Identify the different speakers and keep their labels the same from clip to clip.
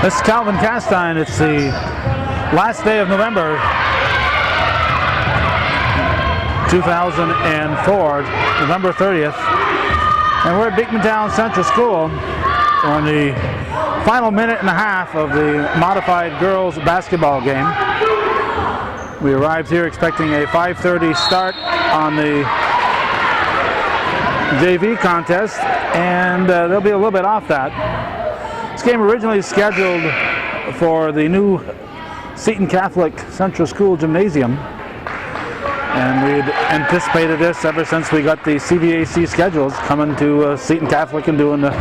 Speaker 1: This is Calvin Castine. It's the last day of November 2004, November 30th, and we're at Beekmantown Central School on the final minute and a half of the modified girls basketball game. We arrived here expecting a 5:30 start on the JV contest, and they'll be a little bit off that. This game originally scheduled for the new Seton Catholic Central School Gymnasium, and we'd anticipated this ever since we got the CVAC schedules, coming to Seton Catholic and doing the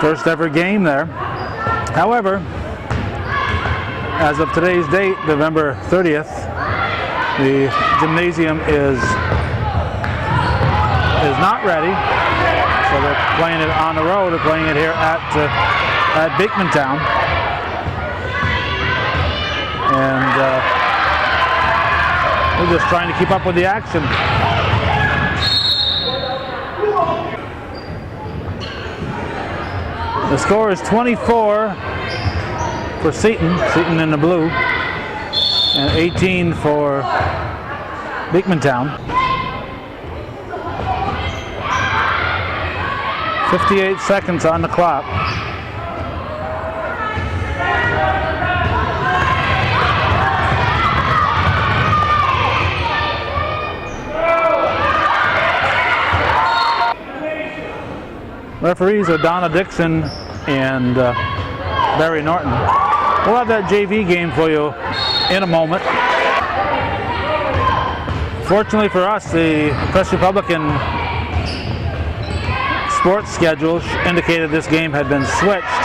Speaker 1: first ever game there. However, as of today's date, November 30th, the gymnasium is not ready, so they're playing it on the road. They're playing it here at Beekmantown, and we're just trying to keep up with the action. The score is 24 for Seton in the blue, and 18 for Beekmantown. 58 seconds on the clock. Referees are Donna Dixon and Barry Norton. We'll have that JV game for you in a moment. Fortunately for us, the Press Republican sports schedule indicated this game had been switched.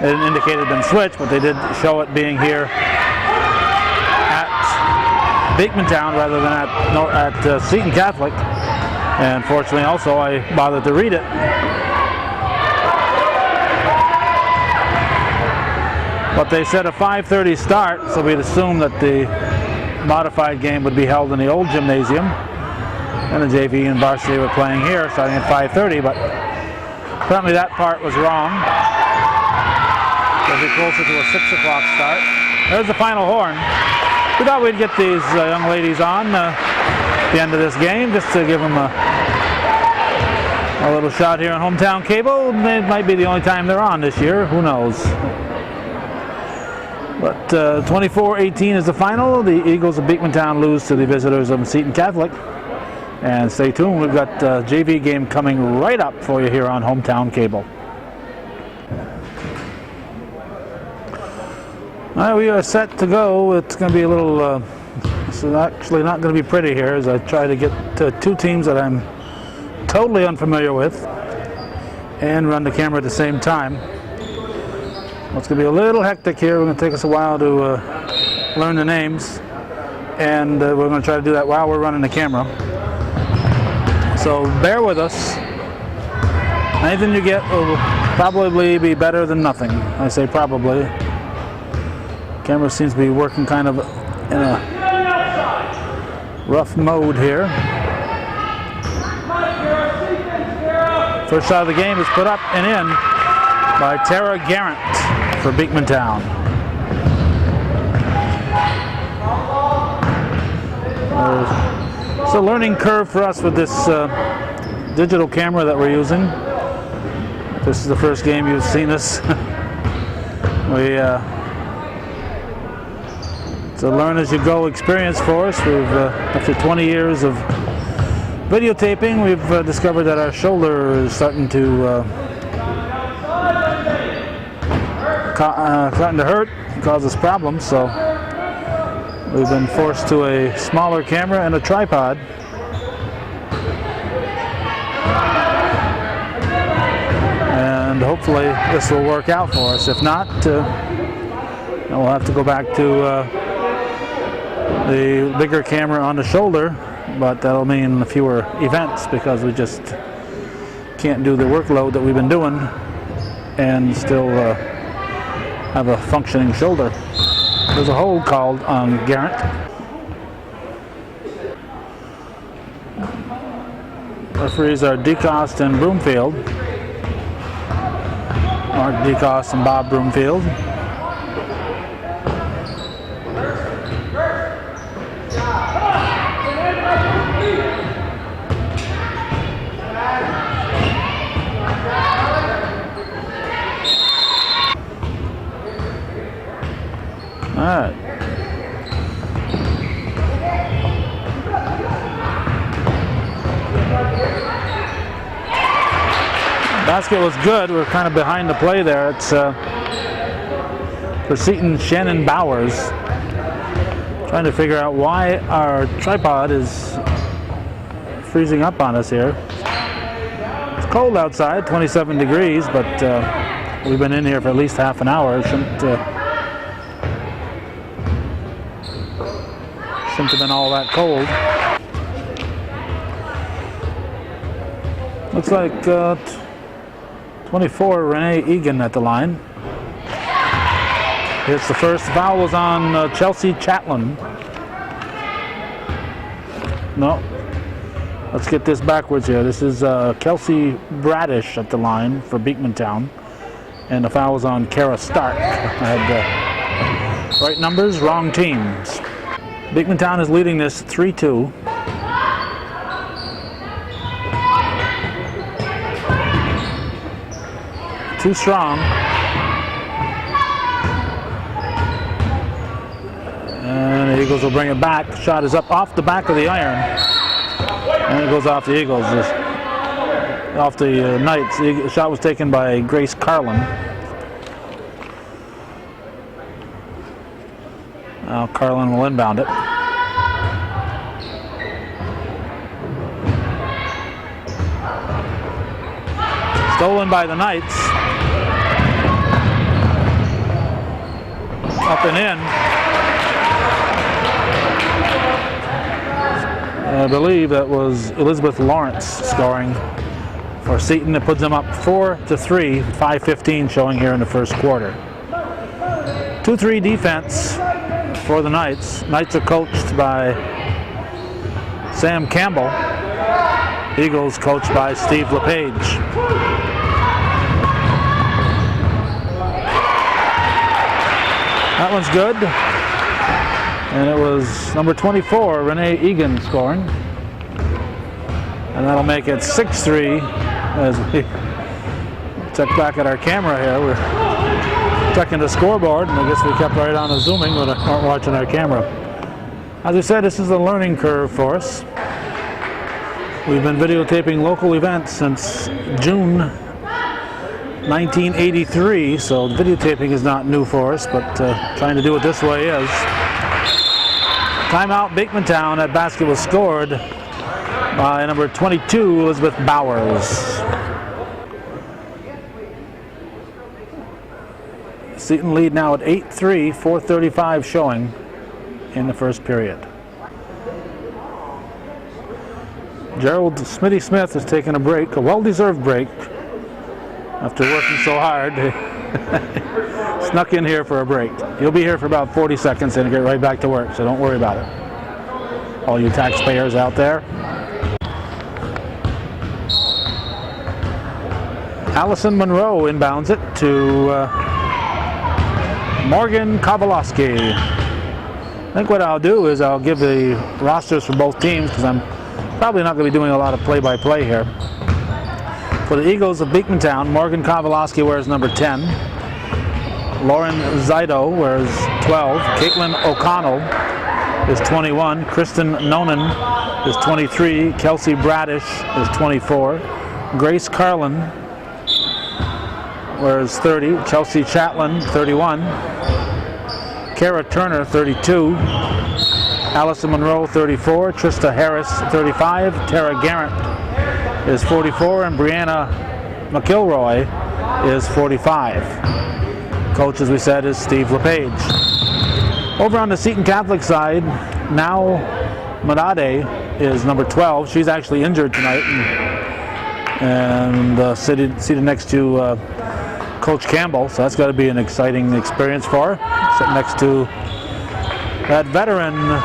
Speaker 1: They didn't indicate it had been switched, but they did show it being here at Beekmantown rather than at Seton Catholic. And fortunately also I bothered to read it. But they said a 5:30 start, so we'd assume that the modified game would be held in the old gymnasium, and the JV and varsity were playing here starting at 5:30, but apparently that part was wrong. It'll be closer to a 6 o'clock start. There's the final horn. We thought we'd get these young ladies on at the end of this game, just to give them a little shot here on Hometown Cable. It might be the only time they're on this year, who knows. But 24-18 is the final. The Eagles of Beekmantown lose to the visitors of Seton Catholic. And stay tuned, we've got a JV game coming right up for you here on Hometown Cable. All right, we are set to go. It's going to be a little, it's actually not going to be pretty here as I try to get to two teams that I'm totally unfamiliar with and run the camera at the same time. It's going to be a little hectic here. We're going to take us a while to learn the names, and we're going to try to do that while we're running the camera. So bear with us. Anything you get will probably be better than nothing. I say probably. Camera seems to be working kind of in a rough mode here. First shot of the game is put up and in by Tara Garrett for Beekmantown. It's a learning curve for us with this digital camera that we're using. This is the first game you've seen us. It's a learn-as-you-go experience for us. After 20 years of videotaping, we've discovered that our shoulder is starting to hurt and cause us problems. So we've been forced to a smaller camera and a tripod. And hopefully this will work out for us. If not, we'll have to go back to the bigger camera on the shoulder, but that'll mean fewer events because we just can't do the workload that we've been doing and still have a functioning shoulder. There's a hold called on Garrett. Referees are DeCoste and Broomfield. Mark Decos and Bob Broomfield. All right. Basket was good. We're kind of behind the play there. It's for Seton, Shannon Bowers. Trying to figure out why our tripod is freezing up on us here. It's cold outside, 27 degrees, but we've been in here for at least half an hour. It shouldn't have been all that cold. Looks like 24, Renee Egan at the line. It's the first foul was on Chelsea Chatlin. No. Let's get this backwards here. This is Kelsey Bradish at the line for Beekmantown. And the foul was on Kara Stark. I had right numbers, wrong teams. Beekmantown is leading this 3-2. Too strong. And the Eagles will bring it back. Shot is up off the back of the iron. And it goes off the Eagles. Off the Knights. The shot was taken by Grace Carlin. Now Carlin will inbound it. Stolen by the Knights. Up and in. I believe that was Elizabeth Lawrence scoring for Seton. It puts them up 4-3, 5:15 showing here in the first quarter. 2-3 defense for the Knights. Knights are coached by Sam Campbell. Eagles coached by Steve LePage. That one's good. And it was number 24, Renee Egan scoring. And that'll make it 6-3 as we check back at our camera here. We're checking the scoreboard, and I guess we kept right on zooming, but aren't watching our camera. As I said, this is a learning curve for us. We've been videotaping local events since June 1983, so videotaping is not new for us, but trying to do it this way is. Timeout, Beekmantown. That basket was scored by number 22, Elizabeth Bowers. Seton lead now at 8-3, 4:35 showing in the first period. Gerald Smitty Smith is taking a break, a well-deserved break, after working so hard. Snuck in here for a break. He'll be here for about 40 seconds and get right back to work, so don't worry about it. All you taxpayers out there. Allison Monroe inbounds it to Morgan Kowalowski. I think what I'll do is I'll give the rosters for both teams, because I'm probably not going to be doing a lot of play-by-play here. For the Eagles of Beekmantown, Morgan Kowalowski wears number 10. Lauren Zido wears 12. Caitlin O'Connell is 21. Kristen Nonan is 23. Kelsey Bradish is 24. Grace Carlin wears 30. Chelsea Chatlin, 31. Kara Turner, 32. Allison Monroe, 34. Trista Harris, 35. Tara Garrett is 44. And Brianna McIlroy is 45. Coach, as we said, is Steve LePage. Over on the Seton Catholic side, now Madade is number 12. She's actually injured tonight and seated next to Coach Campbell, so that's got to be an exciting experience for her. Sitting next to that veteran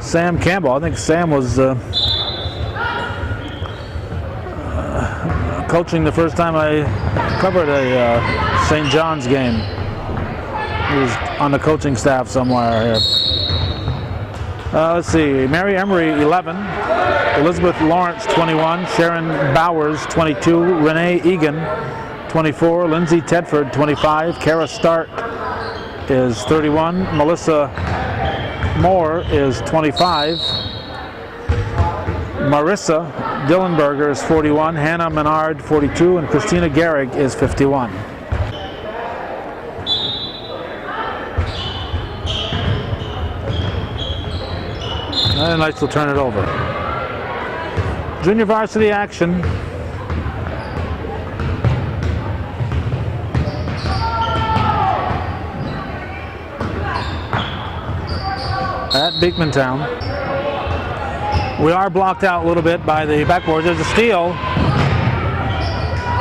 Speaker 1: Sam Campbell. I think Sam was a coaching the first time I covered a St. John's game. He was on the coaching staff somewhere here. Let's see, Mary Emery 11, Elizabeth Lawrence 21, Sharon Bowers 22, Renee Egan 24, Lindsay Tedford 25, Kara Stark is 31, Melissa Moore is 25, Marissa Dillenberger is 41, Hannah Menard 42, and Christina Gehrig is 51. And the Knights will turn it over. Junior varsity action. At Beekmantown. We are blocked out a little bit by the backboard. There's a steal.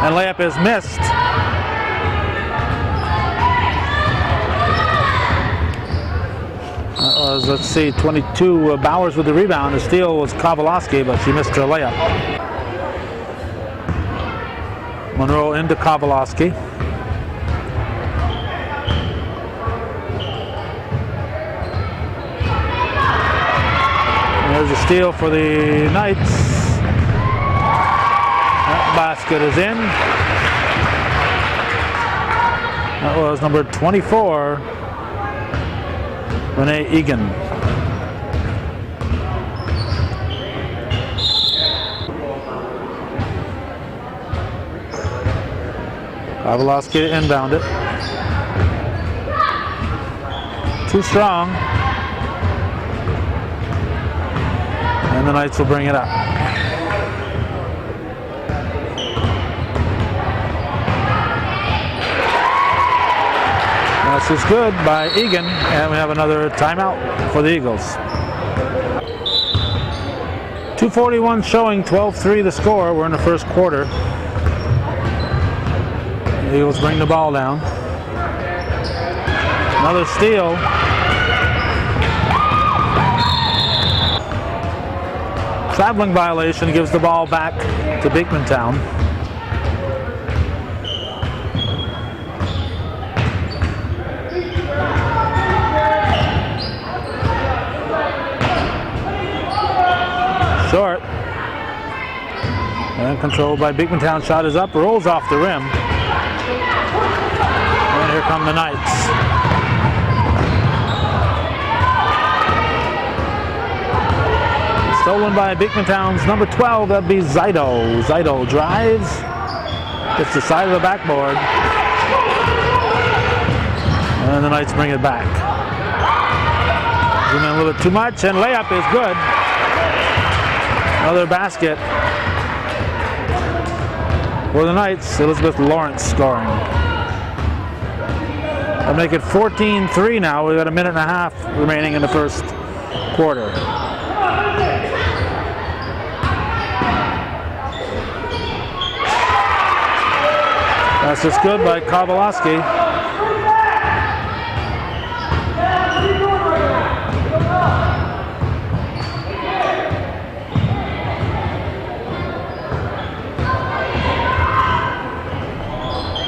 Speaker 1: And layup is missed. Let's see, 22 Bowers with the rebound. The steal was Kowalowski, but she missed her layup. Monroe into Kowalowski. There's a steal for the Knights. That basket is in. That was number 24. Renee Egan. Kowalowski to inbound it. Too strong. And the Knights will bring it up. This is good by Egan, and we have another timeout for the Eagles. 2:41 showing, 12-3 the score. We're in the first quarter. The Eagles bring the ball down. Another steal. Traveling violation gives the ball back to Beekmantown. Short. And controlled by Beekmantown. Shot is up, rolls off the rim. And here come the Knights. Stolen by Beekmantown's number 12, that'd be Zido. Zido drives, gets the side of the backboard. And the Knights bring it back. Zoom in a little bit too much, and layup is good. Another basket for the Knights. Elizabeth Lawrence scoring. That'll make it 14-3 now. We've got a minute and a half remaining in the first quarter. That's just good by Kowalowski.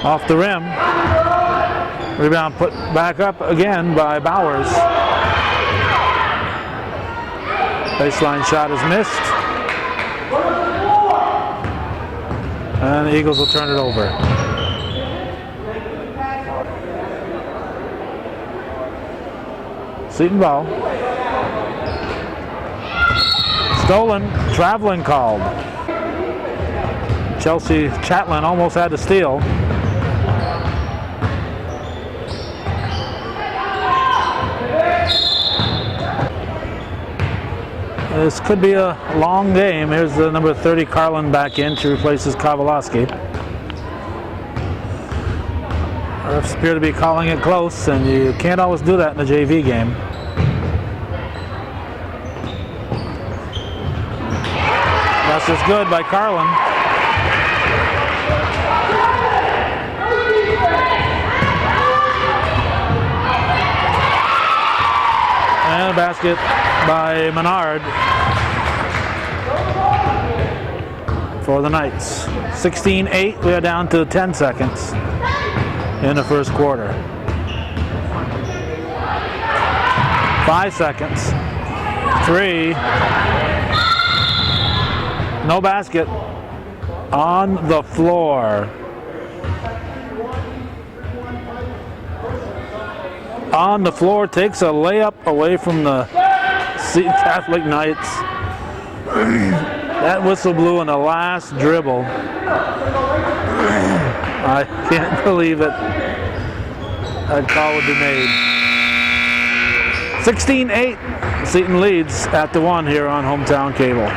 Speaker 1: Off the rim. Rebound put back up again by Bowers. Baseline shot is missed. And the Eagles will turn it over. Seton ball. Stolen, traveling called. Chelsea Chatlin almost had to steal. This could be a long game. Here's the number 30 Carlin back in. She replaces Kowalowski. Refs appear to be calling it close, and you can't always do that in a JV game. That's just good by Carlin. And a basket by Menard. for the Knights. 16-8, we are down to 10 seconds in the first quarter. 5 seconds. 3. No basket. On the floor. On the floor, takes a layup away from the Seton Catholic Knights. That whistle blew in the last dribble. I can't believe it. That call would be made. 16-8. Seton leads at the 1 here on Hometown Cable.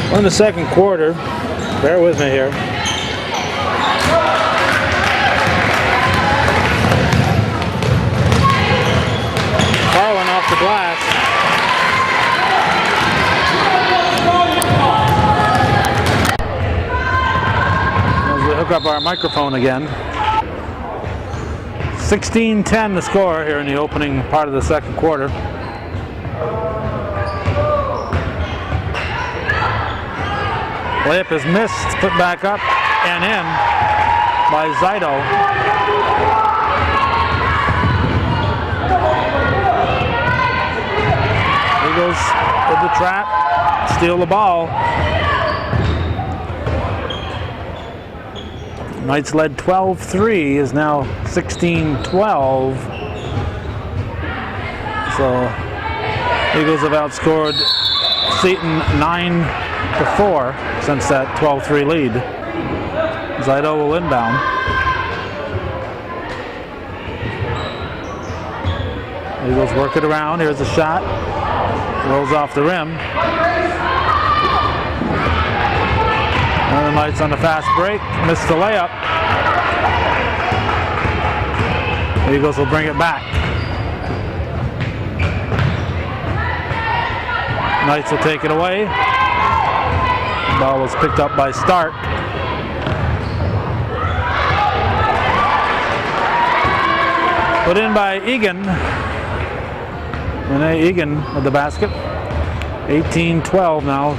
Speaker 1: We're in the second quarter. Bear with me here. Carlin off the glass. As we hook up our microphone again. 16-10 the score here in the opening part of the second quarter. Layup is missed, put back up and in by Seton. Eagles with the trap, steal the ball. Knights led 12-3, is now 16-12. So Eagles have outscored Seton 9-4 since that 12-3 lead. Seton will inbound. Eagles work it around. Here's a shot. Rolls off the rim. And the Knights on the fast break. Missed the layup. The Eagles will bring it back. Knights will take it away. The ball was picked up by Stark. Put in by Egan. Renee Egan with the basket. 18-12 now.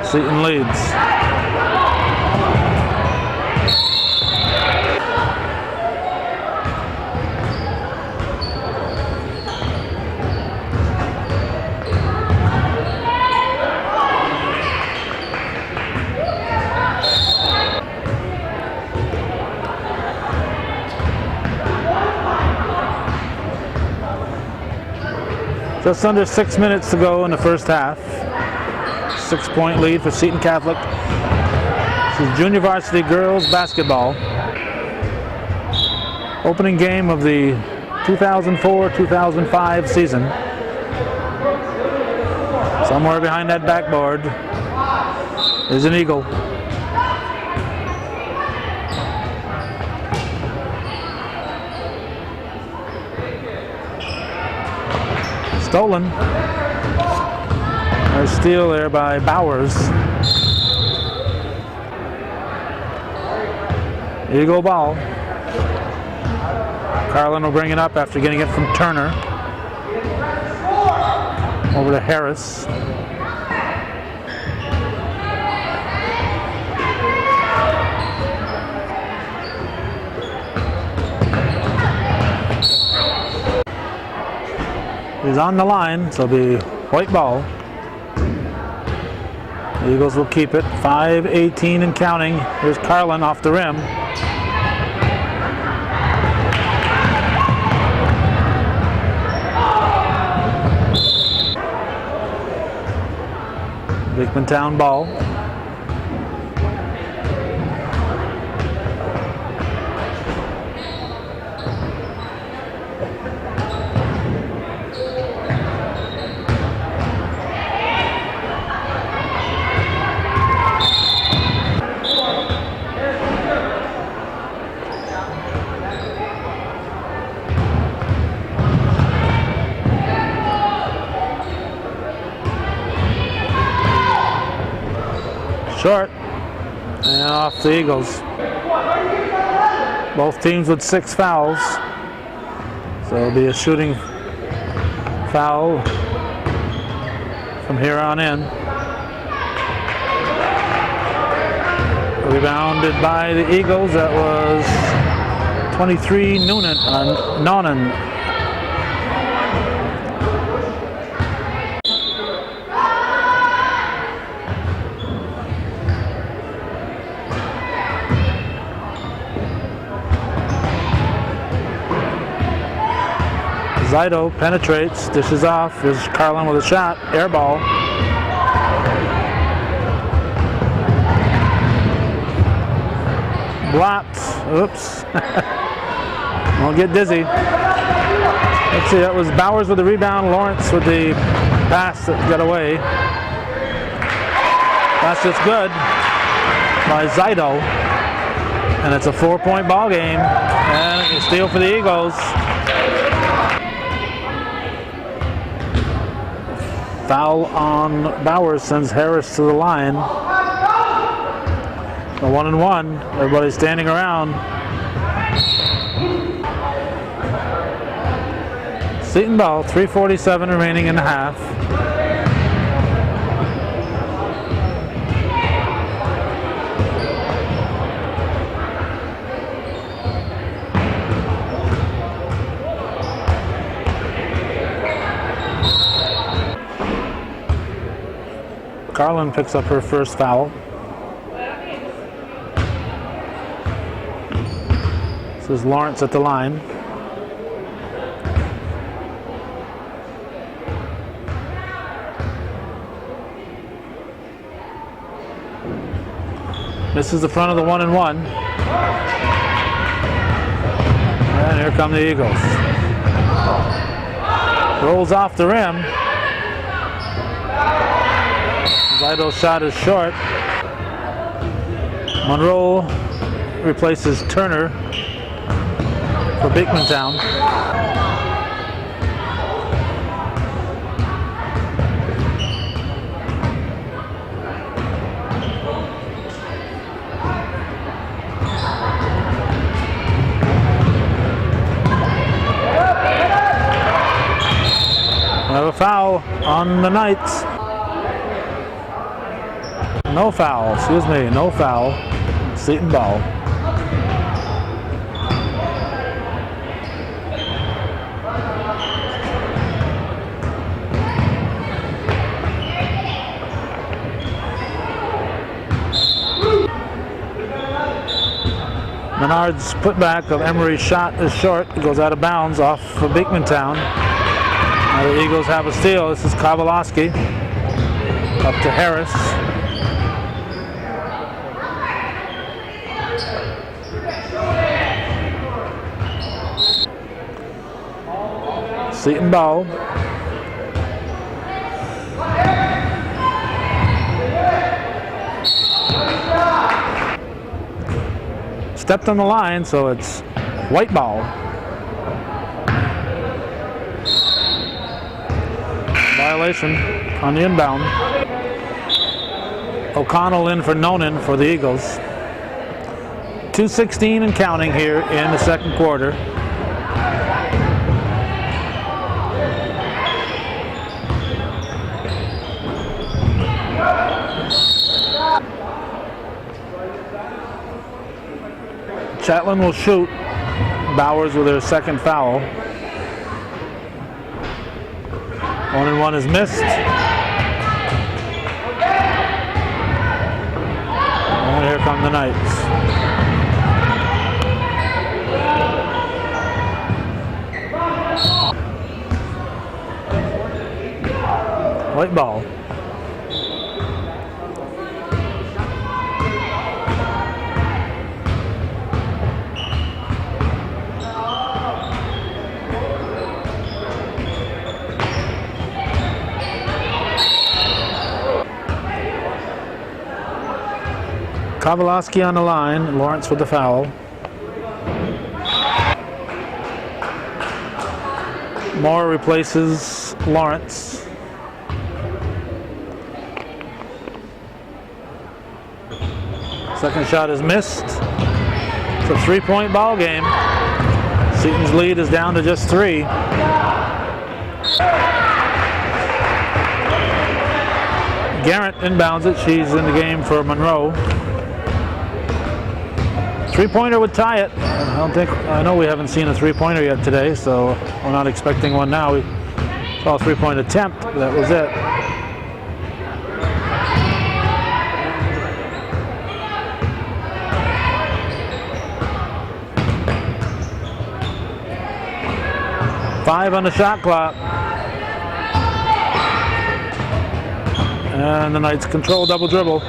Speaker 1: Seton leads. Just under 6 minutes to go in the first half. 6-point lead for Seton Catholic. This is junior varsity girls basketball. Opening game of the 2004-2005 season. Somewhere behind that backboard is an Eagle. Stolen. A steal there by Bowers. Eagle ball. Carlin will bring it up after getting it from Turner. Over to Harris. He's on the line, so it'll be white ball. The Eagles will keep it. 5:18 and counting. Here's Carlin off the rim. Beekmantown ball. Short. off the Eagles. Both teams with 6 fouls. So it'll be a shooting foul from here on in. Rebounded by the Eagles. That was 23 Nonan. Seton penetrates, dishes off. Here's Carlin with a shot, air ball. Blocked. Oops. Won't get dizzy. Let's see, that was Bowers with the rebound, Lawrence with the pass that got away. That's just good by Seton. And it's a 4-point ball game. And a steal for the Eagles. Foul on Bowers sends Harris to the line. The 1-and-1. Everybody's standing around. Seton ball, 3:47 remaining in the half. Carlin picks up her first foul. This is Lawrence at the line. This is the front of the 1-and-1. And here come the Eagles. Rolls off the rim. Seton's shot is short. Monroe replaces Turner for Beekmantown. We have a foul on the Knights. No foul, excuse me, no foul. Seton ball. Menard's putback of Emery's shot is short. It goes out of bounds off for Beekmantown. Now the Eagles have a steal. This is Kowalski. Up to Harris. Seton ball. Stepped on the line, so it's white ball. Violation on the inbound. O'Connell in for Nonan for the Eagles. 2:16 and counting here in the second quarter. Chatelain will shoot. Bowers with her second foul. 1-and-1 is missed. And here come the Knights. White ball. Kowalski on the line, Lawrence with the foul. Moore replaces Lawrence. Second shot is missed. It's a 3-point ball game. Seton's lead is down to just 3. Garrett inbounds it. She's in the game for Monroe. 3-pointer would tie it. I know we haven't seen a 3-pointer yet today, so we're not expecting one now. We saw a 3-point attempt, but that was it. Five on the shot clock. And the Knights control double dribble.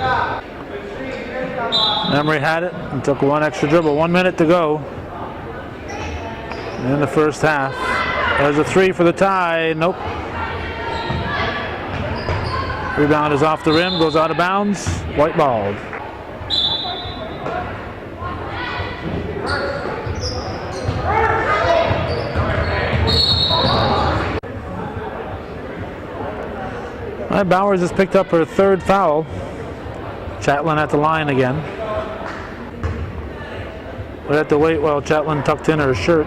Speaker 1: Emery had it and took one extra dribble. 1 minute to go in the first half. There's a 3 for the tie. Nope. Rebound is off the rim, goes out of bounds. White balled. Bowers has picked up her 3rd foul. Chatlin at the line again. We have to wait while Chatlin tucked in her shirt.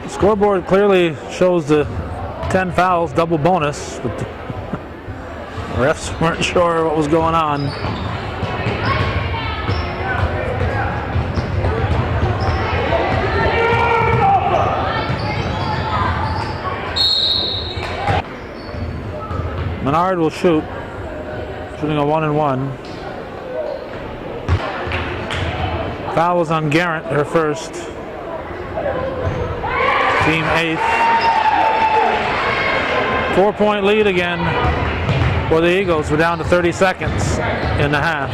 Speaker 1: The scoreboard clearly shows the 10 fouls, double bonus, but the refs weren't sure what was going on. Menard will shoot, shooting a 1-and-1. Foul is on Garrett, her first. Team 8th. 4-point lead again for the Eagles. We're down to 30 seconds in the half.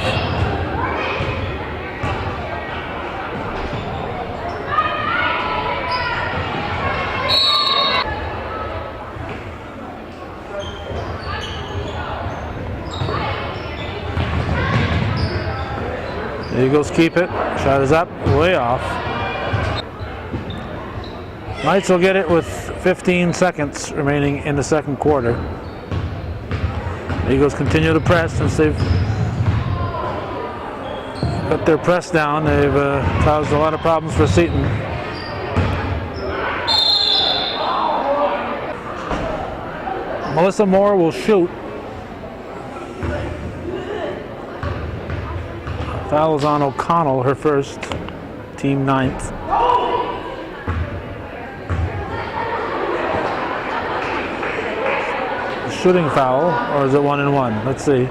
Speaker 1: The Eagles keep it. Shot is up, way off. Knights will get it with 15 seconds remaining in the second quarter. The Eagles continue to press since they've got their press down. They've caused a lot of problems for Seton. Melissa Moore will shoot. Foul is on O'Connell, her first, team 9th. Shooting foul, or is it 1-and-1? Let's see.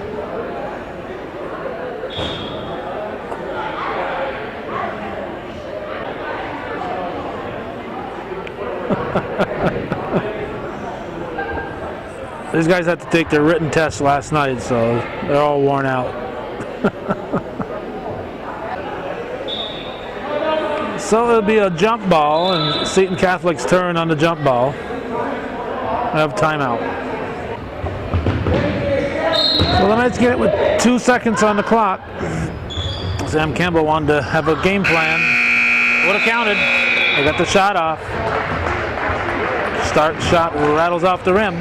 Speaker 1: These guys had to take their written test last night, so they're all worn out. So it'll be a jump ball, and Seton Catholic's turn on the jump ball. We have timeout. So the Knights get it with 2 seconds on the clock. Sam Campbell wanted to have a game plan. Would have counted. They got the shot off. Start shot rattles off the rim.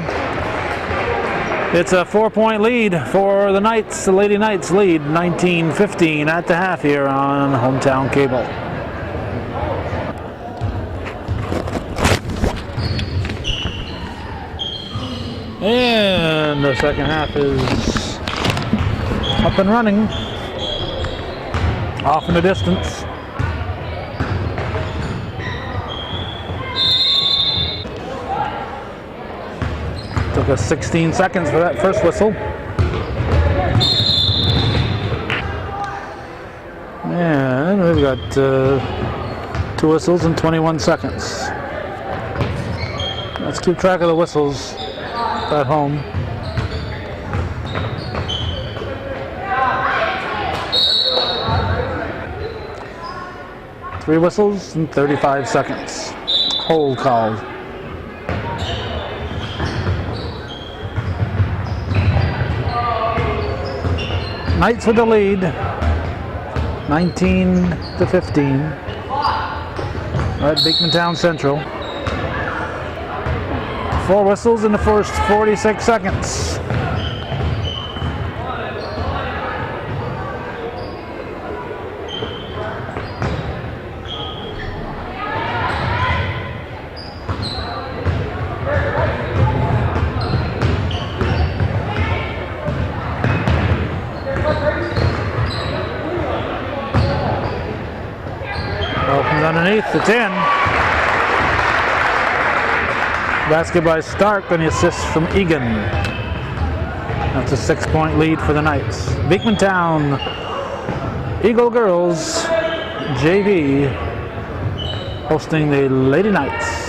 Speaker 1: It's a 4-point lead for the Knights. The Lady Knights lead 19-15 at the half here on Hometown Cable. And the second half is up and running. Off in the distance. Took us 16 seconds for that first whistle. And we've got 2 whistles in 21 seconds. Let's keep track of the whistles at home. Three whistles in 35 seconds. Hold called. Knights with the lead, 19-15 at Beekmantown Central. 4 whistles in the first 46 seconds. underneath. It's in. Basket by Stark, and the assist from Egan. That's a 6-point lead for the Knights. Beekmantown Eagle Girls JV hosting the Lady Knights.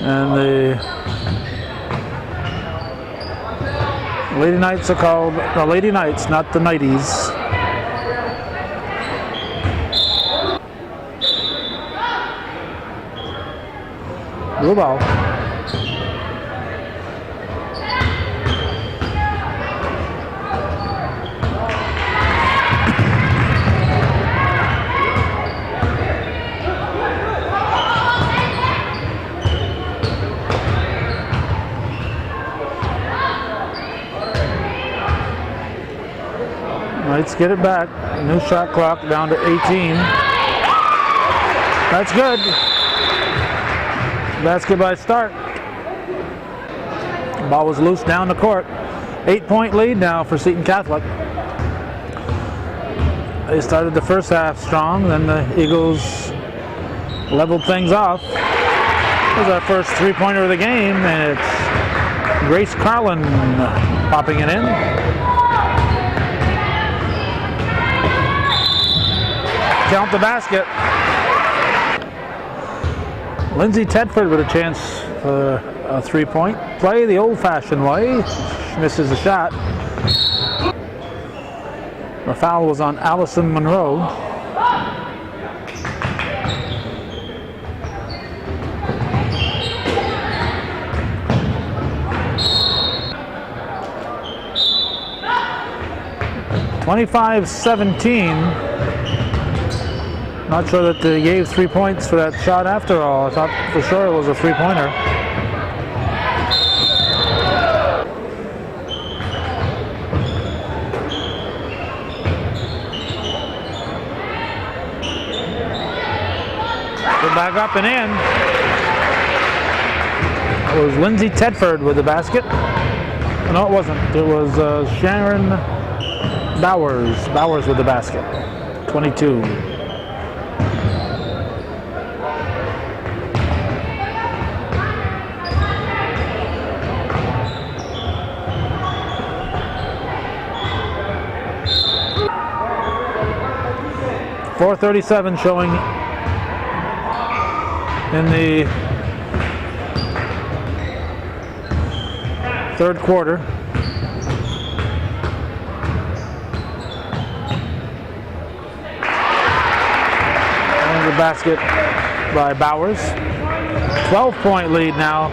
Speaker 1: And the Lady Knights are called the Lady Knights, not the Knighties. Blue ball. Knights get it back. New shot clock down to 18. That's good. Basket by Stark. Ball was loose down the court. 8-point lead now for Seton Catholic. They started the first half strong, then the Eagles leveled things off. Here's our first three-pointer of the game, and it's Grace Carlin popping it in. Count the basket. Lindsay Tedford with a chance for a three-point play the old-fashioned way. She misses the shot. The foul was on Allison Monroe. (25-17). Not sure that they gave 3 points for that shot after all. I thought for sure it was a three-pointer. Get back up and in. It was Lindsay Tedford with the basket. No, it wasn't. It was Sharon Bowers. Bowers with the basket. 22. .437 showing in the third quarter. And the basket by Bowers. 12-point lead now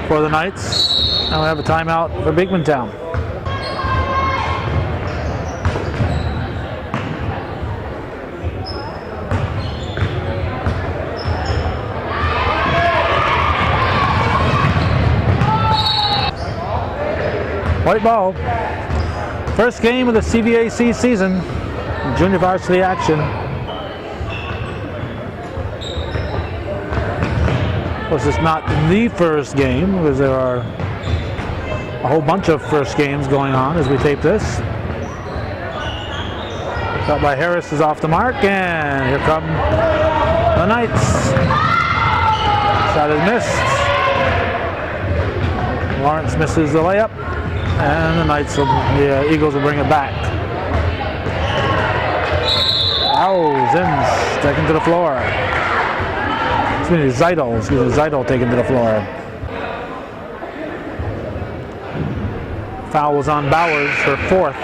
Speaker 1: for the Knights. Now we have a timeout for Beekmantown. White ball. First game of the CVAC season. Junior varsity action. Of course, it's not the first game because there are a whole bunch of first games going on as we tape this. Shot by Harris is off the mark, and here come the Knights. Shot is missed. Lawrence misses the layup. And the Eagles will bring it back. Zins taken to the floor. Zeidel taken to the floor. Foul was on Bowers, her fourth.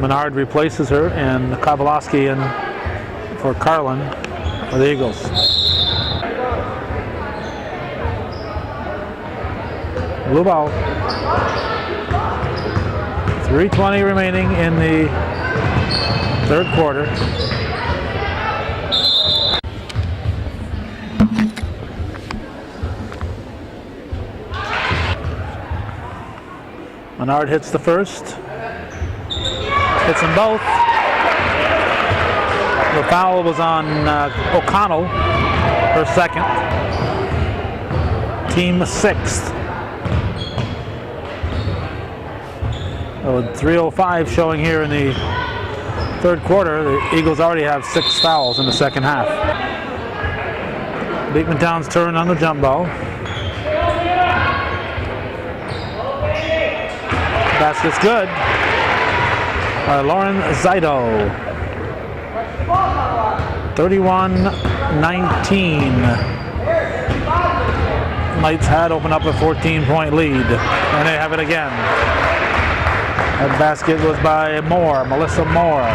Speaker 1: Menard replaces her, and Kowalski in for Carlin for the Eagles. Blue ball. 3:20 remaining in the third quarter. Menard hits the first. Hits them both. The foul was on O'Connell, her second. Team sixth. With 3:05 showing here in the third quarter, the Eagles already have 6 fouls in the second half. Beekmantown's turn on the jump ball. Basket's good by Lauren Zido. 31-19. Knights had opened up a 14-point lead, and they have it again. That basket was by Moore, Melissa Moore.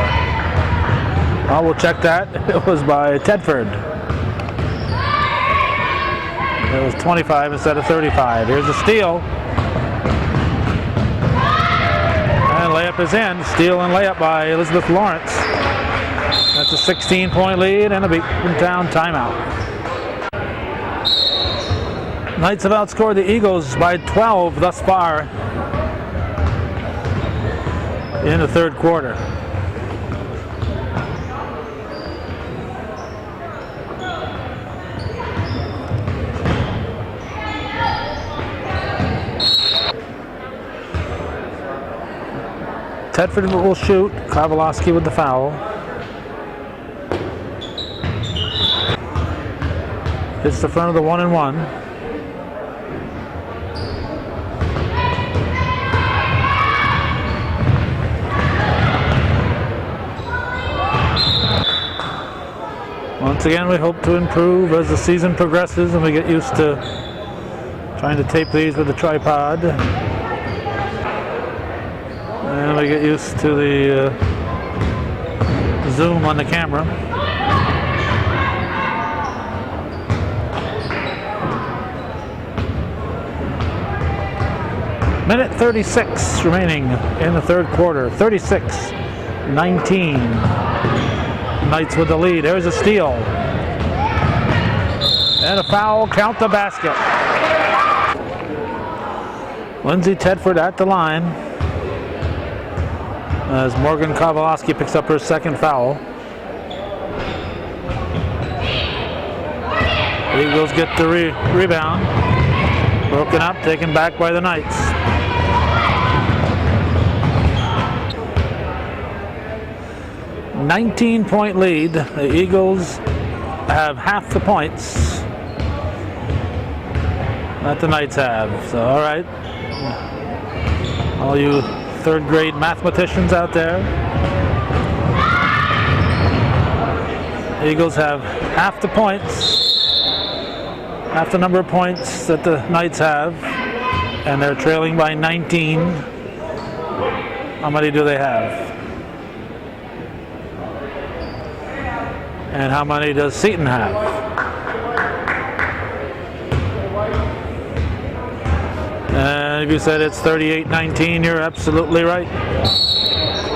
Speaker 1: Well, we'll check that. It was by Tedford. It was 25 instead of 35. Here's a steal. And layup is in. Steal and layup by Elizabeth Lawrence. That's a 16-point lead and a Beekmantown timeout. Knights have outscored the Eagles by 12 thus far in the third quarter. Tedford will shoot. Kowalski with the foul. Hits the front of the 1-and-1. Once again, we hope to improve as the season progresses and we get used to trying to tape these with the tripod. And we get used to the zoom on the camera. Minute 36 remaining in the third quarter. 36-19. Knights with the lead. There's a steal. And a foul. Count the basket. Lindsay Tedford at the line as Morgan Kowalski picks up her second foul. Eagles get the rebound. Broken up, taken back by the Knights. $19-point lead. The Eagles have half the points that the Knights have. So, all right. All you third grade mathematicians out there. Eagles have half the points, half the number of points that the Knights have, and they're trailing by 19. How many do they have? And how many does Seton have? And if you said it's 38-19, you're absolutely right.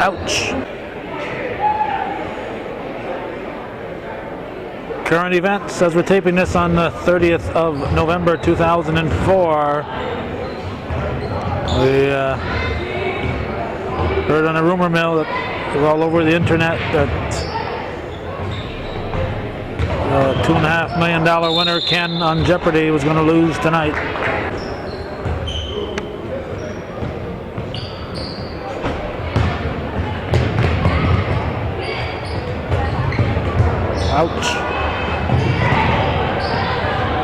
Speaker 1: Ouch. Current events as we're taping this on the 30th of November 2004. We heard on a rumor mill that was all over the internet that the $2.5 million winner Ken on Jeopardy was going to lose tonight. Ouch.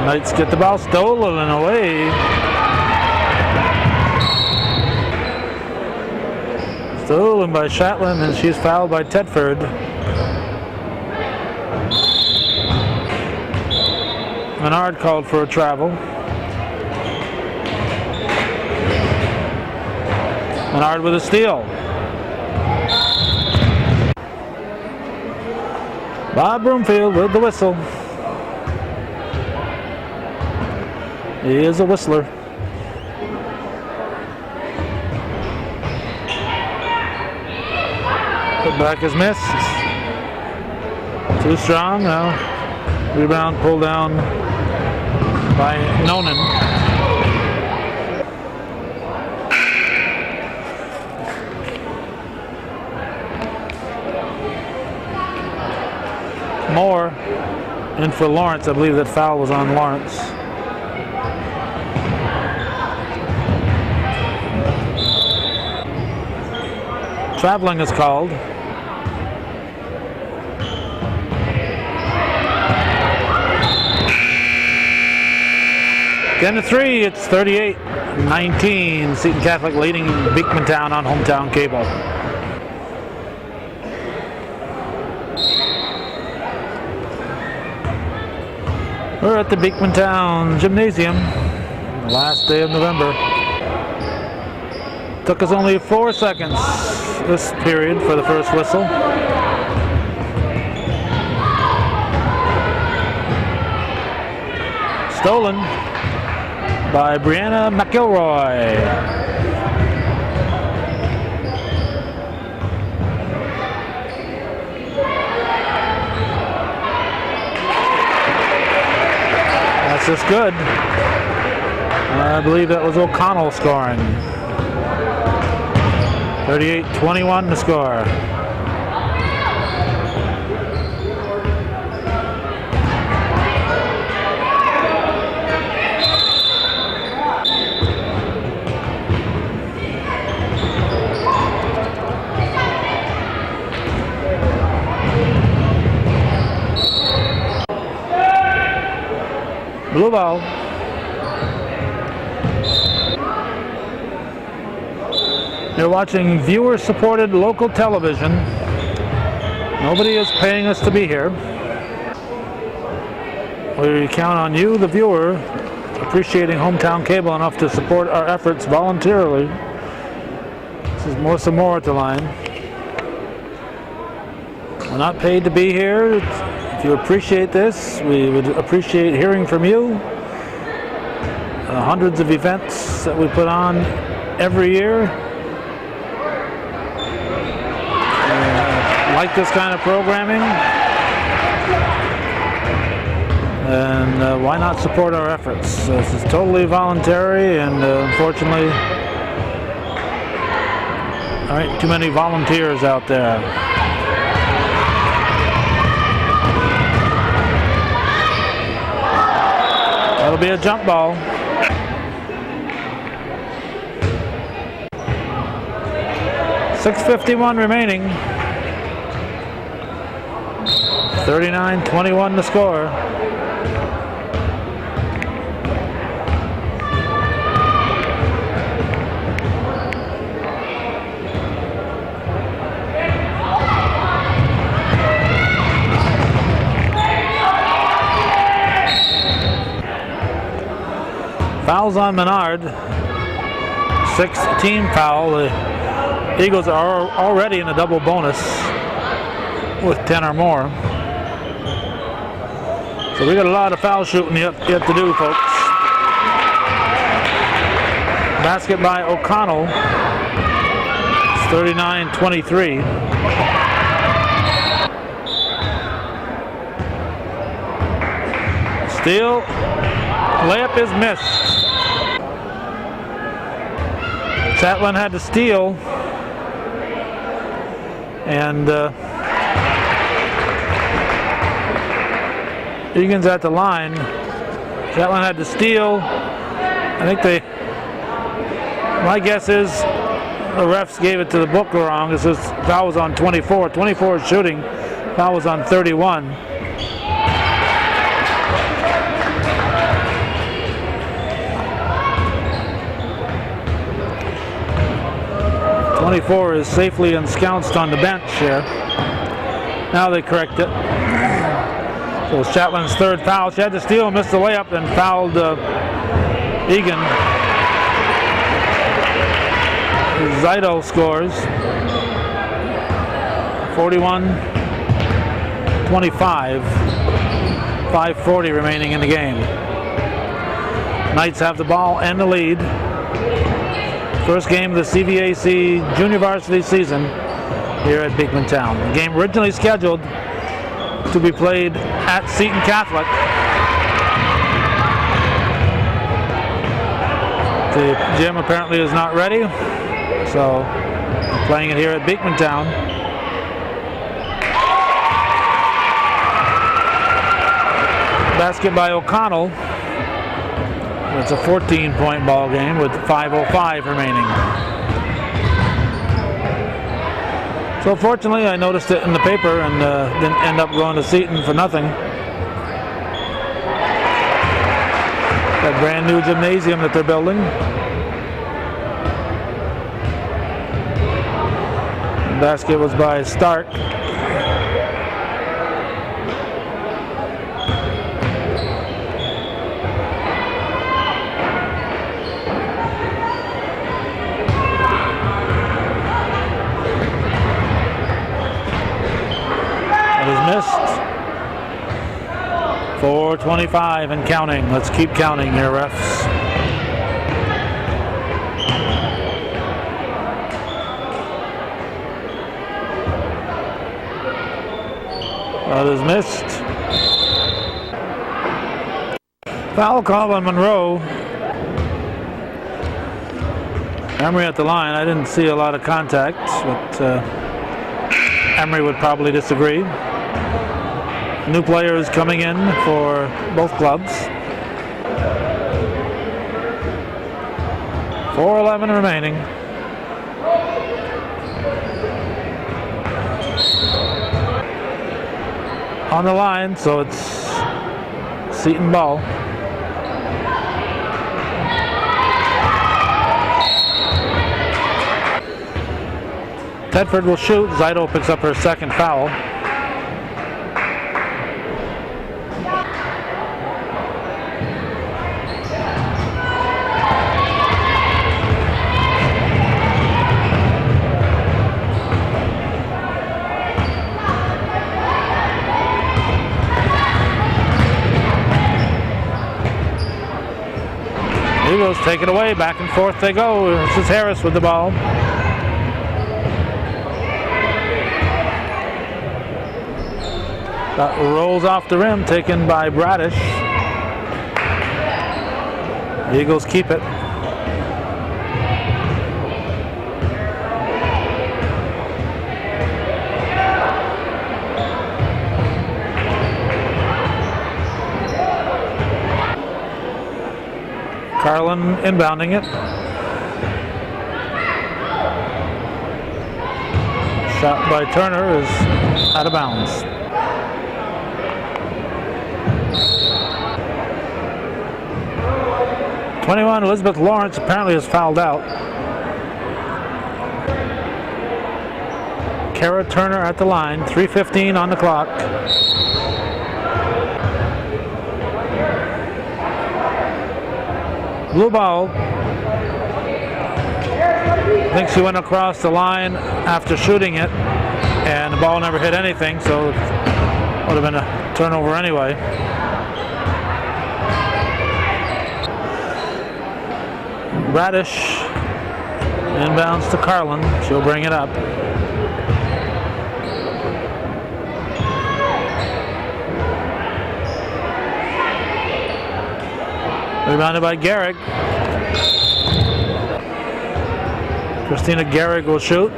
Speaker 1: Knights get the ball stolen and away. Stolen by Shatland, and she's fouled by Tedford. Menard called for a travel. Menard with a steal. Bob Broomfield with the whistle. He is a whistler. Put back is missed. Too strong now. Rebound pulled down by Nonan. Moore in for Lawrence. I believe that foul was on Lawrence. Traveling is called. Again to 3, it's 38-19. Seton Catholic leading Beekmantown on hometown cable. We're at the Beekmantown Gymnasium, the last day of November. Took us only 4 seconds this period for the first whistle. Stolen by Brianna McElroy. That's just good. I believe that was O'Connell scoring. 38-21 to score. Blue ball. You're watching viewer-supported local television. Nobody is paying us to be here. We count on you, the viewer, appreciating hometown cable enough to support our efforts voluntarily. This is Melissa Moore at the line. We're not paid to be here. If you appreciate this, we would appreciate hearing from you. Hundreds of events that we put on every year. Like this kind of programming, and why not support our efforts? This is totally voluntary, and unfortunately, there aren't too many volunteers out there. That'll be a jump ball. .6:51 remaining. 39-21 to score. Fouls on Menard. 6th team foul. The Eagles are already in a double bonus with 10 or more. So we got a lot of foul shooting yet to do, folks. Basket by O'Connell. It's 39-23. Steal. Layup is missed. Seton had to steal. And Egan's at the line. Seton had to steal. I think my guess is the refs gave it to the book wrong. It says foul was on 24. 24 is shooting. Foul was on 31. .24 is safely ensconced on the bench here. Now they correct it. So it's Chatlin's third foul. She had to steal, missed the layup, and fouled Egan. Zito scores. 41-25. 5:40 remaining in the game. Knights have the ball and the lead. First game of the CVAC junior varsity season here at Beekmantown. The game originally scheduled to be played at Seton Catholic. The gym apparently is not ready, so I'm playing it here at Beekmantown. Basket by O'Connell. It's a 14-point ball game with 5:05 remaining. So fortunately, I noticed it in the paper and didn't end up going to Seton for nothing. That brand new gymnasium that they're building. The basket was by Stark. Missed. 4:25 and counting. Let's keep counting here, refs. That is missed. Foul call on Monroe. Emery at the line. I didn't see a lot of contact, but Emery would probably disagree. New players coming in for both clubs. 4:11 remaining. On the line, so it's Seton ball. Tedford will shoot. Zito picks up her second foul. Eagles take it away, back and forth they go. This is Harris with the ball. That rolls off the rim, taken by Bradish. Eagles keep it. Carlin inbounding it. Shot by Turner is out of bounds. #21, Elizabeth Lawrence apparently is fouled out. Kara Turner at the line, 3:15 on the clock. Blue ball. I think she went across the line after shooting it, and the ball never hit anything, so it would have been a turnover anyway. Bradish inbounds to Carlin. She'll bring it up. Rebounded by Gehrig. Christina Gehrig will shoot.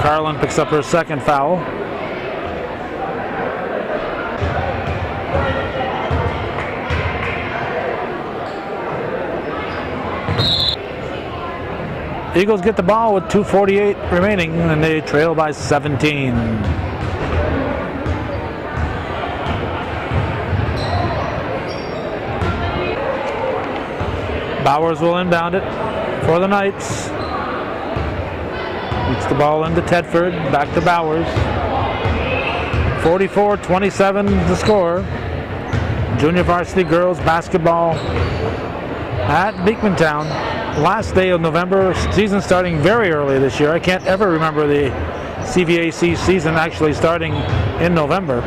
Speaker 1: Carlin picks up her second foul. Eagles get the ball with 2:48 remaining, and they trail by 17. Bowers will inbound it for the Knights. Gets the ball into Tedford, back to Bowers. 44-27 the score. Junior varsity girls basketball at Beekmantown. Last day of November, season starting very early this year. I can't ever remember the CVAC season actually starting in November.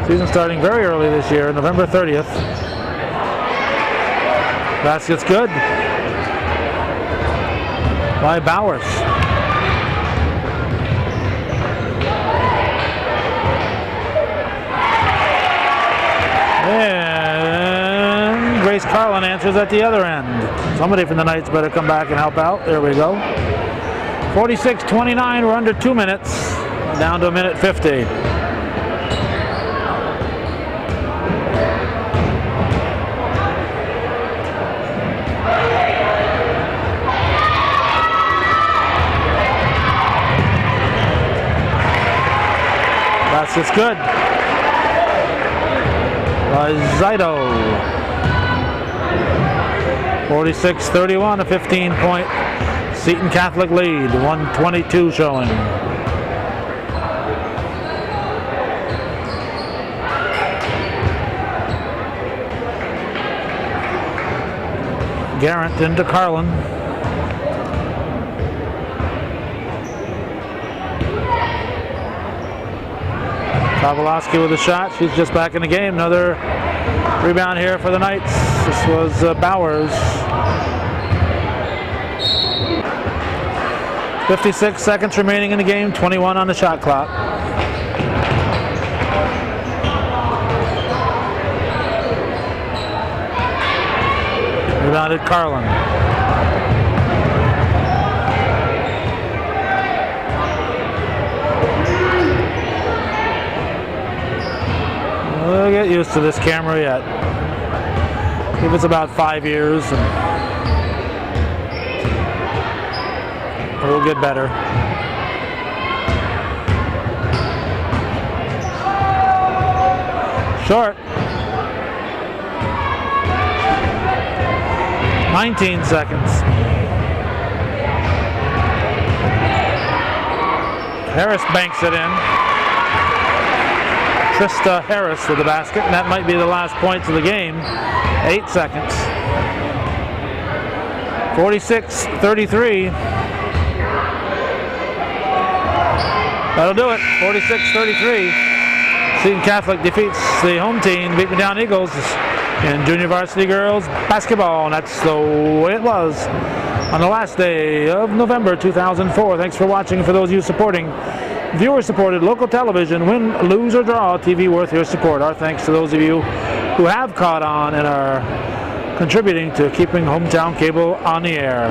Speaker 1: Season starting very early this year, November 30th. Basket's good by Bowers. And Grace Carlin answers at the other end. Somebody from the Knights better come back and help out. There we go. 46-29, we're under 2 minutes, down to 1:50. It's good. By Seton. 46-31, a 15-point Seton Catholic lead. 1:22 showing. Garrett into Carlin. Pavlovsky with a shot. She's just back in the game. Another rebound here for the Knights. This was Bowers. 56 seconds remaining in the game. 21 on the shot clock. Rebounded Carlin. We'll get used to this camera yet. I think it's about 5 years, and we'll get better. Short. 19 seconds. Harris banks it in. Trista Harris with the basket, and that might be the last points of the game. 8 seconds. 46-33. That'll do it. 46-33. Seton Catholic defeats the home team, Beekmantown Eagles, in junior varsity girls basketball, and that's the way it was on the last day of November 2004. Thanks for watching. And for those of you supporting viewer-supported local television, win, lose, or draw, TV worth your support. Our thanks to those of you who have caught on and are contributing to keeping Hometown Cable on the air.